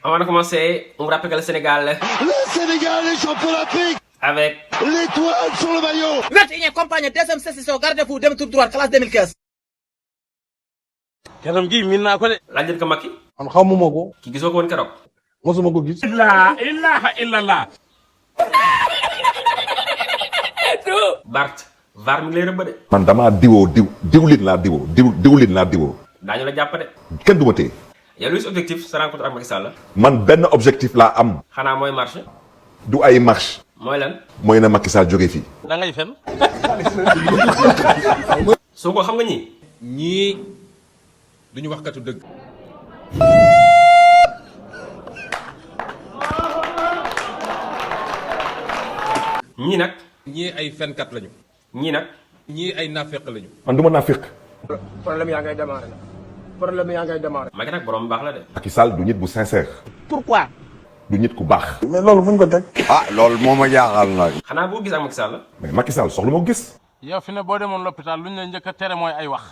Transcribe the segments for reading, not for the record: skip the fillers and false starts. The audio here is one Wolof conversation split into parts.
Avant de commencer, on vous rappelle que le Sénégal... Le Sénégal est champion d'Afrique avec... l'étoile sur le maillot. 21e campagne deuxième session garde-fou dem tour droit classe 2015. kanam gi min naa ko de. laajal ko Macky. man xamuma ko. ki gisoo ko woon keroog. mosuma ko gis. la ilaha illallah. Bart VAR mi ngi lay rëbb de. man damaa diwlin laa diwoo. daañu la jàpp de. kenn du ma téye. yow luy sa objectif sa rencontre ak Macky Sall. man benn objectif laa am. xanaa mooy marche. du ay marche. mooy lan. mooy na Macky Sall jóge fii. da ngay fen. soo ko xam nga ñii. ñii duñu waxkatu dëgg. ñii nag. ñii ay fenkat lañu. ñii nag. ñii ay naafeq lañu. man du ma naafiq. problème yaa ngay démarrer. Macky nag borom baax la de. Macky Sall du nit bu sincère. Pourquoi? du nit ku baax. mais loolu fu ñu ko teg. ah loolu moo ma jaaxal nag. xanaa boo gis ak Macky Sall. mais Macky Sall soxla ma ko gis. yow fi ne boo demoon l'hôpital luñ la njëkk a tere mooy ay wax.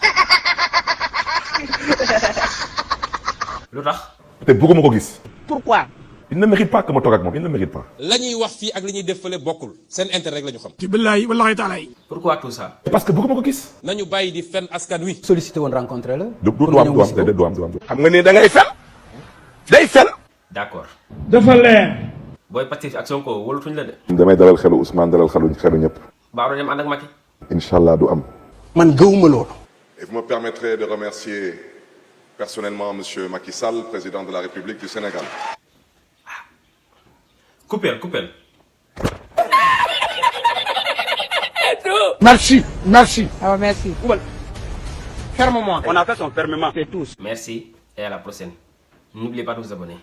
lu tax. te bëgguma ko gis. Pourquoi? il ne mérite pas que ma toog ak moom il ne mérite pas. la ñuy wax fii ak li ñuy def fële bokkul seen intérêt rek la ñu xam. billahi wallahi taala yi. pourquoi tout ça. parce que bëgguma ko gis. nañu bàyyi di fen askan wi. sollicité woon rencontré la. du am. xam nga ni da ngay fen. day fen. d'accord. dafa leer. booy Pastef ak Sonko wóolutuñ la de. damay dalal xelu Ousmane dalal xelu ñëpp. Baaro dem ànd ak Macky. incha allah du am. man gëwuma loolu. Et vous me permettrez de remercier personnellement Monsieur Macky Sall, président de la République du Sénégal. coupel. merci. Ah merci. Ferme-moi. On a fait son fermement. C'est tous. merci et à la prochaine. N'oubliez pas de vous abonner.